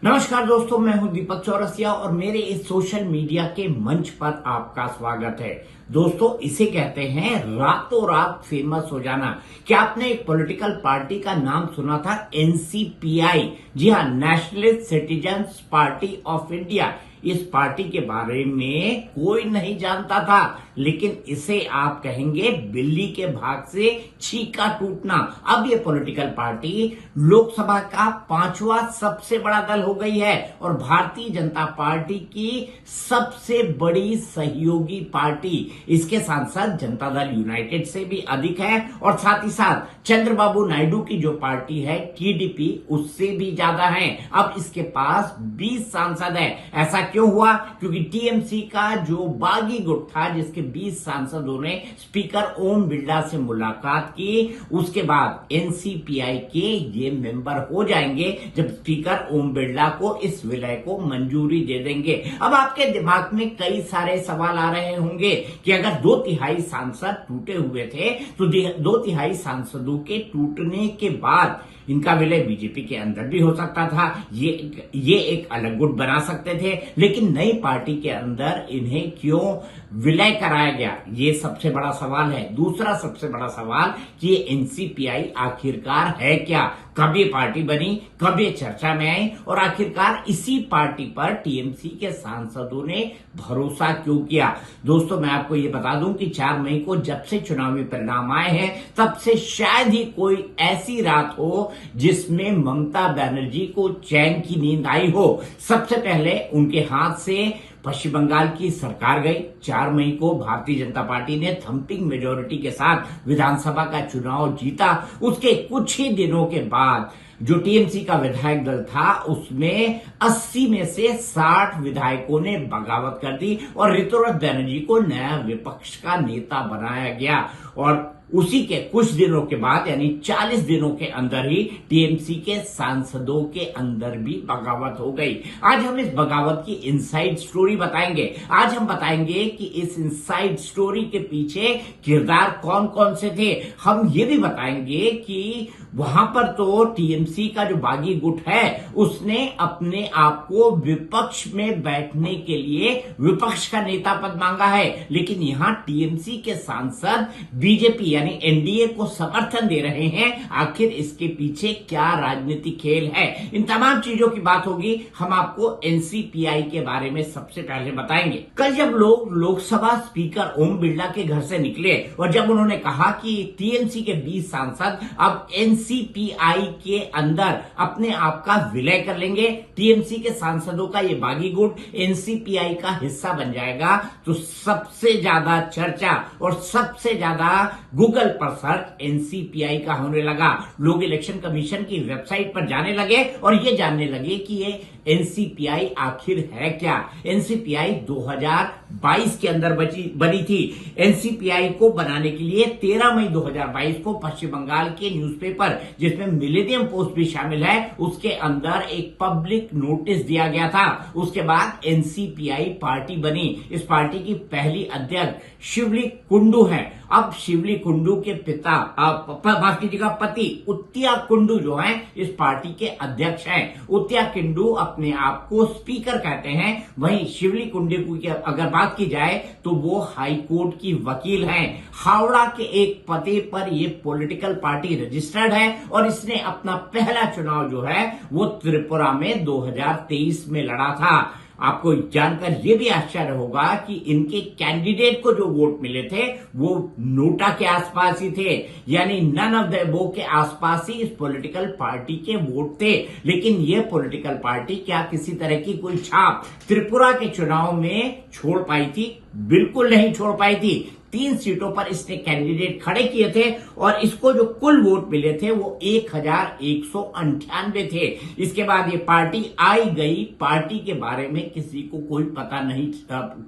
नमस्कार दोस्तों, मैं हूं दीपक चौरसिया और मेरे इस सोशल मीडिया के मंच पर आपका स्वागत है। दोस्तों, इसे कहते हैं रातों रात फेमस हो जाना। क्या आपने एक पॉलिटिकल पार्टी का नाम सुना था? एनसीपीआई। जी हां, nationalist citizens party of India. इस पार्टी के बारे में कोई नहीं जानता था, लेकिन इसे आप कहेंगे बिल्ली के भाग से छीका टूटना। अब ये पॉलिटिकल पार्टी लोकसभा का 5वां सबसे बड़ा दल हो गई है और भारतीय जनता पार्टी की सबसे बड़ी सहयोगी पार्टी। इसके सांसद जनता दल यूनाइटेड से भी अधिक है और साथ ही साथ चंद्रबाबू नायडू की जो पार्टी है टीडीपी, उससे भी ज्यादा है। अब इसके पास 20 सांसद है। ऐसा क्यों हुआ? क्योंकि टीएमसी का जो बागी गुट था, जिसके 20 सांसदों ने स्पीकर ओम बिरला से मुलाकात की, उसके बाद एनसीपीआई के ये मेंबर हो जाएंगे जब स्पीकर ओम बिरला को इस विलय को मंजूरी दे देंगे। अब आपके दिमाग में कई सारे सवाल आ रहे होंगे कि अगर 2/3 सांसद टूटे हुए थे तो 2/3 सांसदों के टूटने के बाद इनका विलय बीजेपी के अंदर भी हो सकता था। ये एक अलग गुट बना सकते थे, लेकिन नई पार्टी के अंदर इन्हें क्यों विलय कराया गया, ये सबसे बड़ा सवाल है। दूसरा सबसे बड़ा सवाल कि ये एनसीपीआई आखिरकार है क्या, कब ये पार्टी बनी, कब ये चर्चा में आई और आखिरकार इसी पार्टी पर टीएमसी के सांसदों ने भरोसा क्यों किया। दोस्तों, मैं आपको ये बता दूं कि 4 मई को जब से चुनावी परिणाम आए हैं, तब से शायद ही कोई ऐसी रात हो जिसमें ममता बनर्जी को चैन की नींद आई हो। सबसे पहले उनके हाथ से पश्चिम बंगाल की सरकार गई। 4 मई को भारतीय जनता पार्टी ने थंपिंग मेजोरिटी के साथ विधानसभा का चुनाव जीता। उसके कुछ ही दिनों के बाद जो टीएमसी का विधायक दल था, उसमें 80 में से 60 विधायकों ने बगावत कर दी और ऋतुराज बनर्जी को नया विपक्ष का नेता बनाया गया। और उसी के कुछ दिनों के बाद, यानी 40 दिनों के अंदर ही टीएमसी के सांसदों के अंदर भी बगावत हो गई। आज हम इस बगावत की इनसाइड स्टोरी बताएंगे। आज हम बताएंगे कि इस इनसाइड स्टोरी के पीछे किरदार कौन कौन से थे। हम ये भी बताएंगे कि वहां पर तो टीएमसी का जो बागी गुट है, उसने अपने आप को विपक्ष में बैठने के लिए विपक्ष का नेता पद मांगा है, लेकिन यहां टीएमसी के सांसद बीजेपी यानी एनडीए को समर्थन दे रहे हैं। आखिर इसके पीछे क्या राजनीतिक खेल है, इन तमाम चीजों की बात होगी। हम आपको एनसीपीआई के बारे में सबसे पहले बताएंगे। कल जब लोग लोकसभा स्पीकर ओम बिरला के घर से निकले और जब उन्होंने कहा कि टीएमसी के 20 सांसद अब एनसीपीआई के अंदर अपने आप का विलय कर लेंगे, टीएमसी के सांसदों का ये बागी गुट एनसीपीआई का हिस्सा बन जाएगा, तो सबसे ज्यादा चर्चा और सबसे ज्यादा गूगल पर सर्च एनसीपीआई का होने लगा। लोग इलेक्शन कमीशन की वेबसाइट पर जाने लगे और ये जानने लगे कि ये एनसीपीआई आखिर है क्या। एनसीपीआई 2022 के अंदर बनी थी। एनसीपीआई को बनाने के लिए 13 मई 2022 को पश्चिम बंगाल के न्यूज़पेपर, जिसमें मिलेनियम पोस्ट भी शामिल है, उसके अंदर एक पब्लिक नोटिस दिया गया था। उसके बाद एनसीपीआई पार्टी बनी। इस पार्टी की पहली अध्यक्ष शिवली कुंडू है। अब शिवली कुंडू के पिता, माफ कीजिएगा, पति उत्तिया कुंडू जो हैं, इस पार्टी के अध्यक्ष हैं। उत्तिया कुंडू अपने आप को स्पीकर कहते हैं। वहीं शिवली कुंडू की अगर बात की जाए तो वो हाई कोर्ट की वकील हैं। हावड़ा के एक पते पर ये पॉलिटिकल पार्टी रजिस्टर्ड है और इसने अपना पहला चुनाव जो है वो त्रिपुरा में 2023 में लड़ा था। आपको जानकर यह भी आश्चर्य होगा कि इनके कैंडिडेट को जो वोट मिले थे वो नोटा के आसपास ही थे, यानी नन ऑफ द अबोव के आसपास ही इस पॉलिटिकल पार्टी के वोट थे। लेकिन यह पॉलिटिकल पार्टी क्या किसी तरह की कोई छाप त्रिपुरा के चुनाव में छोड़ पाई थी? बिल्कुल नहीं छोड़ पाई थी। 3 सीटों पर इसने कैंडिडेट खड़े किए थे और इसको जो कुल वोट मिले थे वो 1198 थे। इसके बाद ये पार्टी आई गई। पार्टी के बारे में किसी को कोई पता नहीं,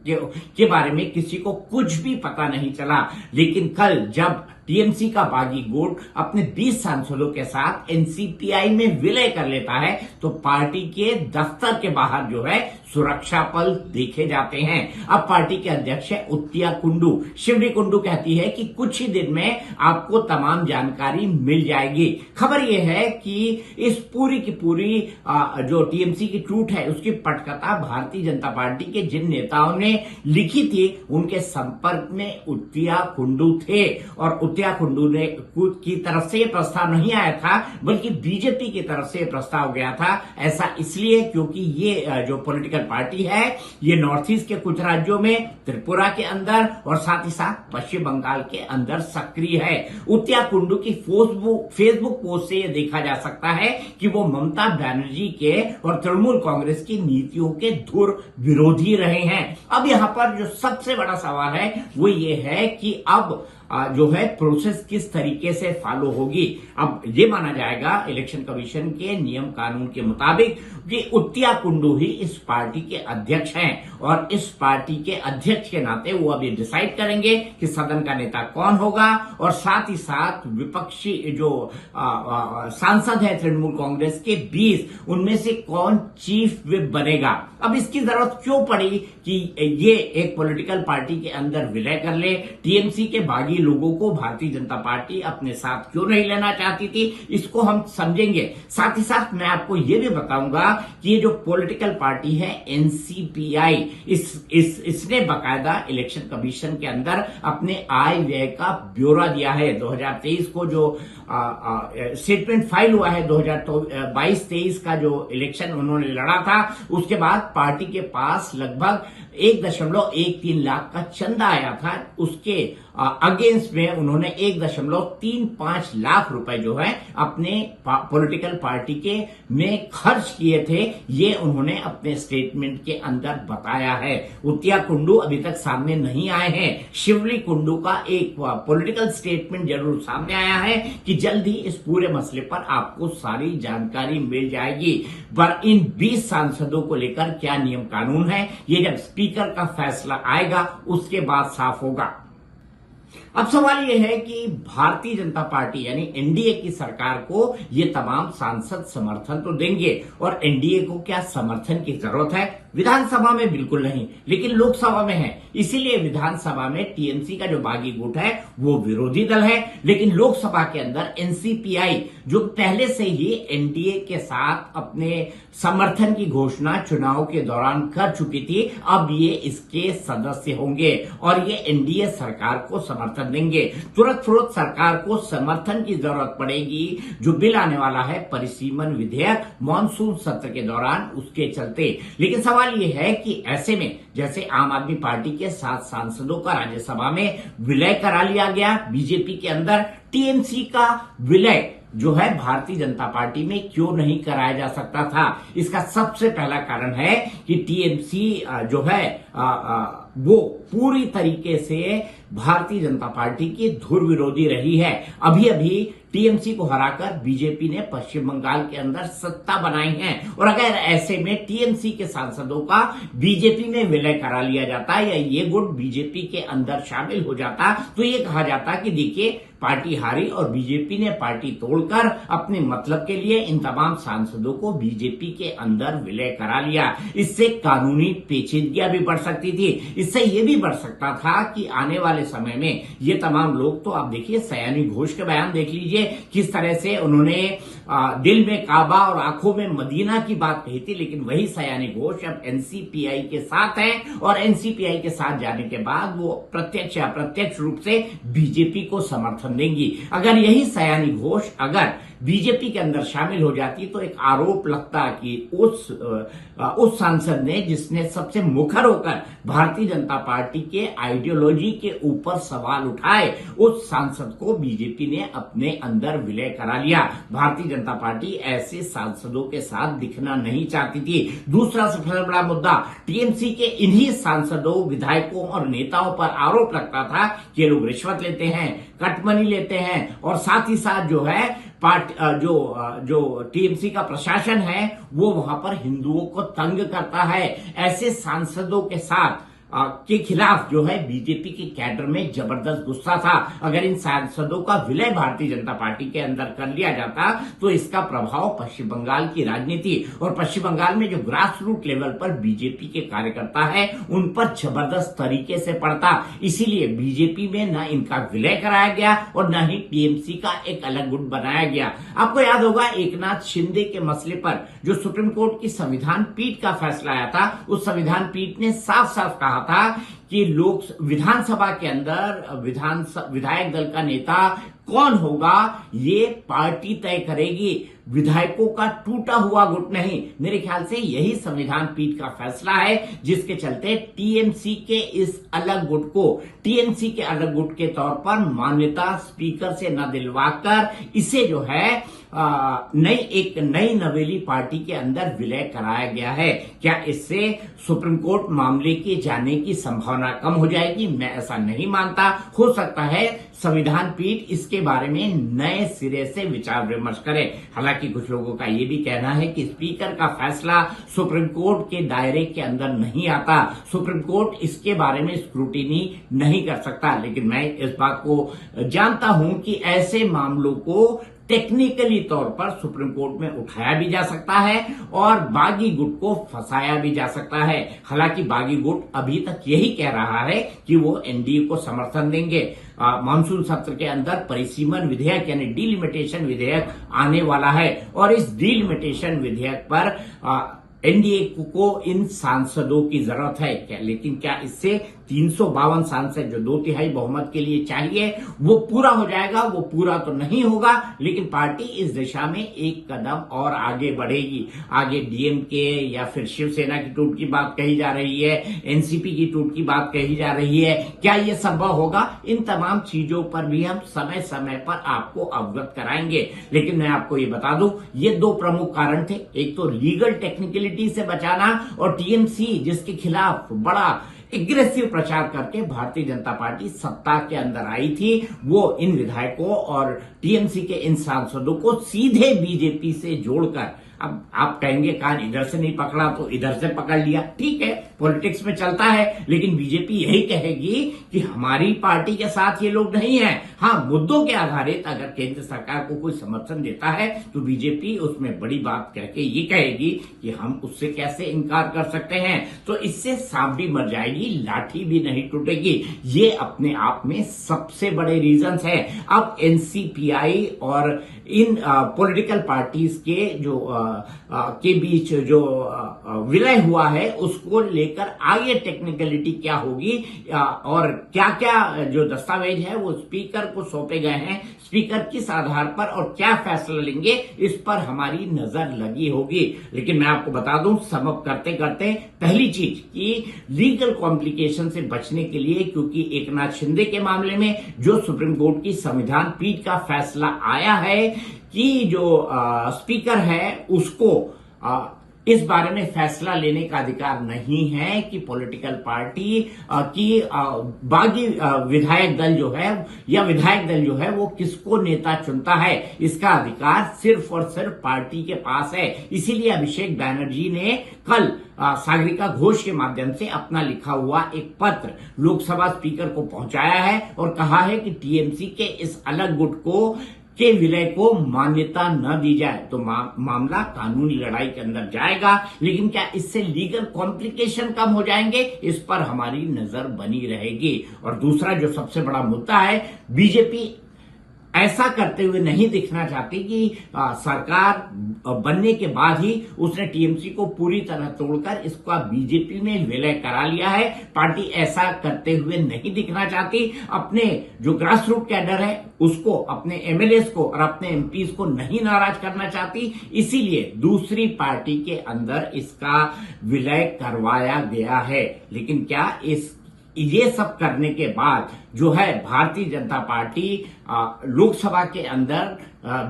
के बारे में किसी को कुछ भी पता नहीं चला। लेकिन कल जब टीएमसी का बागी गुट अपने 20 सांसदों के साथ एनसीपीआई में विलय कर लेता है तो पार्टी के दफ्तर के बाहर जो है सुरक्षा बल देखे जाते हैं। अब पार्टी के अध्यक्ष है उत्तिया कुंडू। शिवरी कुंडू कहती है कि कुछ ही दिन में आपको तमाम जानकारी मिल जाएगी। खबर यह है कि इस पूरी की पूरी जो टीएमसी की टूट है उसकी पटकथा भारतीय जनता पार्टी के जिन नेताओं ने लिखी थी उनके संपर्क में उत्तिया कुंडू थे और उत्तिया कुंडू ने की तरफ से यह प्रस्ताव नहीं आया था बल्कि बीजेपी की तरफ से यह प्रस्ताव गया था। ऐसा इसलिए क्योंकि ये जो पॉलिटिकल पार्टी है ये नॉर्थ ईस्ट के कुछ राज्यों में, त्रिपुरा के अंदर और साथ ही साथ पश्चिम बंगाल के अंदर सक्रिय है। उत्तिया कुंडू की फेसबुक पोस्ट से यह देखा जा सकता है कि वो ममता बनर्जी के और तृणमूल कांग्रेस की नीतियों के धुर विरोधी रहे हैं। अब यहां पर जो सबसे बड़ा सवाल है वो ये है कि अब जो है प्रोसेस किस तरीके से फॉलो होगी। अब ये माना जाएगा इलेक्शन कमीशन के नियम कानून के मुताबिक कि उत्तिया कुंडू ही इस पार्टी के अध्यक्ष हैं और इस पार्टी के अध्यक्ष के नाते वो अब ये डिसाइड करेंगे कि सदन का नेता कौन होगा और साथ ही साथ विपक्षी जो सांसद है तृणमूल कांग्रेस के 20 उनमें से कौन चीफ विप बनेगा। अब इसकी जरूरत क्यों पड़ी कि ये एक पॉलिटिकल पार्टी के अंदर विलय कर ले। टीएमसी के बागी लोगों को भारतीय जनता पार्टी अपने साथ क्यों नहीं लेना चाहती थी, इसको हम समझेंगे। साथ ही साथ मैं आपको यह भी बताऊंगा कि ये जो पॉलिटिकल पार्टी है एनसीपीआई इसने बाकायदा इलेक्शन कमीशन के अंदर अपने आय व्यय का ब्यौरा दिया है। 2023 को जो स्टेटमेंट फाइल हुआ है 2022-23 का जो इलेक्शन उन्होंने लड़ा था उसके बाद पार्टी के पास लगभग 1.13 लाख का चंदा आया था। उसके अगेंस्ट में उन्होंने 1.35 लाख रुपए जो है अपने पॉलिटिकल पार्टी के में खर्च किए थे, ये उन्होंने अपने स्टेटमेंट के अंदर बताया है। उत्तिया कुंडू अभी तक सामने नहीं आए हैं। शिवली कुंडू का एक पॉलिटिकल स्टेटमेंट जरूर सामने आया है कि जल्द ही इस पूरे मसले पर आपको सारी जानकारी मिल जाएगी। पर इन 20 सांसदों को लेकर क्या नियम कानून है ये जब स्पीकर का फैसला आएगा उसके बाद साफ होगा। अब सवाल यह है कि भारतीय जनता पार्टी यानी एनडीए की सरकार को ये तमाम सांसद समर्थन तो देंगे और एनडीए को क्या समर्थन की जरूरत है? विधानसभा में बिल्कुल नहीं, लेकिन लोकसभा में है। इसीलिए विधानसभा में टीएमसी का जो बागी गुट है वो विरोधी दल है, लेकिन लोकसभा के अंदर एनसीपीआई जो पहले से ही एनडीए के साथ अपने समर्थन की घोषणा चुनाव के दौरान कर चुकी थी, अब ये इसके सदस्य होंगे और ये एनडीए सरकार को समर्थन देंगे। तुरंत सरकार को समर्थन की जरूरत पड़ेगी। जो बिल आने वाला है परिसीमन विधेयक मॉनसून सत्र के दौरान, उसके चलते। लेकिन सवाल यह है कि ऐसे में जैसे आम आदमी पार्टी के 7 सांसदों का राज्यसभा में विलय करा लिया गया बीजेपी के अंदर, टीएमसी का विलय जो है भारतीय जनता पार्टी में क्यों नहीं कराया जा सकता था? इसका सबसे पहला कारण है कि टीएमसी जो है वो पूरी तरीके से भारतीय जनता पार्टी की धुर विरोधी रही है। अभी अभी टीएमसी को हराकर बीजेपी ने पश्चिम बंगाल के अंदर सत्ता बनाई है और अगर ऐसे में टीएमसी के सांसदों का बीजेपी में विलय करा लिया जाता या ये गुट बीजेपी के अंदर शामिल हो जाता तो ये कहा जाता कि देखिए पार्टी हारी और बीजेपी ने पार्टी तोड़कर अपने मतलब के लिए इन तमाम सांसदों को बीजेपी के अंदर विलय करा लिया। इससे कानूनी पेचीदगियां भी बढ़ सकती थी। इससे ये भी बढ़ सकता था कि आने वाले समय में ये तमाम लोग, तो आप देखिए सयानी घोष के बयान देख लीजिए किस तरह से उन्होंने दिल में काबा और आंखों में मदीना की बात कही थी, लेकिन वही सयानी घोष अब एनसीपीआई के साथ है और एनसीपीआई के साथ जाने के बाद वो प्रत्यक्ष या अप्रत्यक्ष रूप से बीजेपी को समर्थन देंगी। अगर यही सयानी घोष अगर बीजेपी के अंदर शामिल हो जाती तो एक आरोप लगता कि उस सांसद ने जिसने सबसे मुखर होकर भारतीय जनता पार्टी के आइडियोलॉजी के ऊपर सवाल उठाए, उस सांसद को बीजेपी ने अपने अंदर विलय करा लिया। भारतीय जनता पार्टी ऐसे सांसदों के साथ दिखना नहीं चाहती थी। दूसरा सबसे बड़ा मुद्दा, टीएमसी के इन्हीं सांसदों, विधायकों और नेताओं पर आरोप लगता था कि ये लोग रिश्वत लेते हैं, कटमनी लेते हैं और साथ ही साथ जो है जो टीएमसी का प्रशासन है वो वहां पर हिंदुओं को तंग करता है। ऐसे सांसदों के साथ के खिलाफ जो है बीजेपी के कैडर में जबरदस्त गुस्सा था। अगर इन सांसदों का विलय भारतीय जनता पार्टी के अंदर कर लिया जाता तो इसका प्रभाव पश्चिम बंगाल की राजनीति और पश्चिम बंगाल में जो ग्रास रूट लेवल पर बीजेपी के कार्यकर्ता है उन पर जबरदस्त तरीके से पड़ता। इसीलिए बीजेपी में न इनका विलय कराया गया और न ही टीएमसी का एक अलग गुट बनाया गया। आपको याद होगा एकनाथ शिंदे के मसले पर जो सुप्रीम कोर्ट की संविधान पीठ का फैसला आया था, उस संविधान पीठ ने साफ साफ कहा था कि लोक विधानसभा के अंदर विधायक दल का नेता कौन होगा ये पार्टी तय करेगी, विधायकों का टूटा हुआ गुट नहीं। मेरे ख्याल से यही संविधान पीठ का फैसला है जिसके चलते टीएमसी के इस अलग गुट को टीएमसी के अलग गुट के तौर पर मान्यता स्पीकर से न दिलवाकर इसे जो है एक नई नवेली पार्टी के अंदर विलय कराया गया है। क्या इससे सुप्रीम कोर्ट मामले के जाने की संभावना कम हो जाएगी? मैं ऐसा नहीं मानता। हो सकता है संविधान पीठ इसके बारे में नए सिरे से विचार विमर्श करे। हालांकि कुछ लोगों का यह भी कहना है कि स्पीकर का फैसला सुप्रीम कोर्ट के दायरे के अंदर नहीं आता, सुप्रीम कोर्ट इसके बारे में स्क्रूटिनी नहीं कर सकता। लेकिन मैं इस बात को जानता हूं कि ऐसे मामलों को टेक्निकली तौर पर सुप्रीम कोर्ट में उठाया भी जा सकता है और बागी गुट को फंसाया भी जा सकता है। हालांकि बागी गुट अभी तक यही कह रहा है कि वो एनडीए को समर्थन देंगे। मानसून सत्र के अंदर परिसीमन विधेयक यानी डीलिमिटेशन विधेयक आने वाला है और इस डीलिमिटेशन विधेयक पर एनडीए को इन सांसदों की जरूरत है क्या? लेकिन क्या इससे 352 सांसद जो 2/3 बहुमत के लिए चाहिए वो पूरा हो जाएगा? वो पूरा तो नहीं होगा, लेकिन पार्टी इस दिशा में एक कदम और आगे बढ़ेगी। आगे डीएमके या फिर शिवसेना की टूट की बात कही जा रही है, एनसीपी की टूट की बात कही जा रही है। क्या ये संभव होगा? इन तमाम चीजों पर भी हम समय समय पर आपको अवगत कराएंगे। लेकिन मैं आपको ये बता दूं, ये दो प्रमुख कारण थे। एक तो लीगल टेक्निकलिटी से बचाना और टीएमसी जिसके खिलाफ बड़ा एग्रेसिव प्रचार करके भारतीय जनता पार्टी सत्ता के अंदर आई थी, वो इन विधायकों और टीएमसी के इन सांसदों को सीधे बीजेपी से जोड़कर, अब आप कहेंगे कान इधर से नहीं पकड़ा तो इधर से पकड़ लिया, ठीक है, पॉलिटिक्स में चलता है। लेकिन बीजेपी यही कहेगी कि हमारी पार्टी के साथ ये लोग नहीं है। हाँ, मुद्दों के आधारित अगर केंद्र सरकार को कोई समर्थन देता है तो बीजेपी उसमें बड़ी बात कह के ये कहेगी कि हम उससे कैसे इनकार कर सकते हैं। तो इससे सांप भी मर जाएगी, लाठी भी नहीं टूटेगी। ये अपने आप में सबसे बड़े रीजंस है। अब एनसीपीआई और इन पॉलिटिकल पार्टीज के जो के बीच जो विलय हुआ है उसको लेकर आगे टेक्निकलिटी क्या होगी और क्या क्या जो दस्तावेज है वो स्पीकर को सौंपे गए हैं, स्पीकर किस आधार पर और क्या फैसला लेंगे, इस पर हमारी नजर लगी होगी। लेकिन मैं आपको बता दूं, सम अप करते करते पहली चीज कि लीगल कॉम्प्लिकेशन से बचने के लिए, क्योंकि एकनाथ शिंदे के मामले में जो सुप्रीम कोर्ट की संविधान पीठ का फैसला आया है कि जो स्पीकर है उसको इस बारे में फैसला लेने का अधिकार नहीं है कि पॉलिटिकल पार्टी की बागी विधायक दल जो है या विधायक दल जो है वो किसको नेता चुनता है, इसका अधिकार सिर्फ और सिर्फ पार्टी के पास है। इसीलिए अभिषेक बैनर्जी ने कल सागरिका घोष के माध्यम से अपना लिखा हुआ एक पत्र लोकसभा स्पीकर को पहुंचाया है और कहा है कि टीएमसी के इस अलग गुट के विलय को मान्यता न दी जाए तो मामला कानूनी लड़ाई के अंदर जाएगा। लेकिन क्या इससे लीगल कॉम्प्लिकेशन कम हो जाएंगे, इस पर हमारी नजर बनी रहेगी। और दूसरा जो सबसे बड़ा मुद्दा है, बीजेपी ऐसा करते हुए नहीं दिखना चाहती कि सरकार बनने के बाद ही उसने टीएमसी को पूरी तरह तोड़कर इसका बीजेपी में विलय करा लिया है। पार्टी ऐसा करते हुए नहीं दिखना चाहती। अपने जो ग्रास रूट कैडर है उसको, अपने एमएलएस को और अपने एमपीज को नहीं नाराज करना चाहती, इसीलिए दूसरी पार्टी के अंदर इसका विलय करवाया गया है। लेकिन क्या ये सब करने के बाद जो है भारतीय जनता पार्टी लोकसभा के अंदर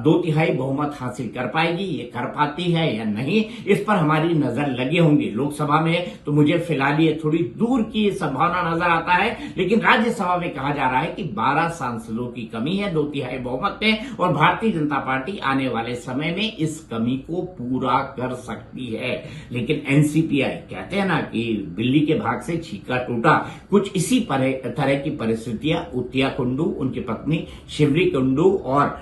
2/3 बहुमत हासिल कर पाएगी, ये कर पाती है या नहीं, इस पर हमारी नजर लगी होंगी। लोकसभा में तो मुझे फिलहाल ये थोड़ी दूर की संभावना नजर आता है, लेकिन राज्यसभा में कहा जा रहा है कि 12 सांसदों की कमी है 2/3 बहुमत में, और भारतीय जनता पार्टी आने वाले समय में इस कमी को पूरा कर सकती है। लेकिन एनसीपीआई कहते हैं ना कि बिल्ली के भाग से छीका टूटा, कुछ इसी तरह की परिस्थितियां उत्तिया कुंडू, उनकी पत्नी शिवरी कुंडू और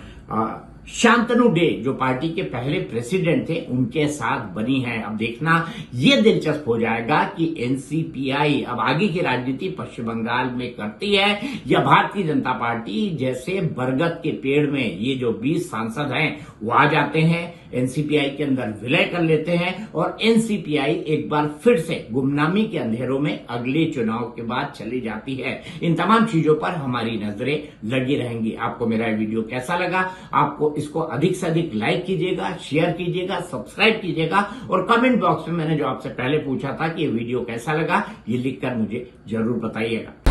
शांतनु डे जो पार्टी के पहले प्रेसिडेंट थे उनके साथ बनी है। अब देखना ये दिलचस्प हो जाएगा कि एनसीपीआई अब आगे की राजनीति पश्चिम बंगाल में करती है या भारतीय जनता पार्टी जैसे बरगद के पेड़ में ये जो 20 सांसद हैं वो आ जाते हैं, एनसीपीआई के अंदर विलय कर लेते हैं और एनसीपीआई एक बार फिर से गुमनामी के अंधेरों में अगले चुनाव के बाद चली जाती है। इन तमाम चीजों पर हमारी नजरें लगी रहेंगी। आपको मेरा वीडियो कैसा लगा? आपको इसको अधिक से अधिक लाइक कीजिएगा, शेयर कीजिएगा, सब्सक्राइब कीजिएगा और कमेंट बॉक्स में मैंने जो आपसे पहले पूछा था कि ये वीडियो कैसा लगा, ये लिखकर मुझे जरूर बताइएगा।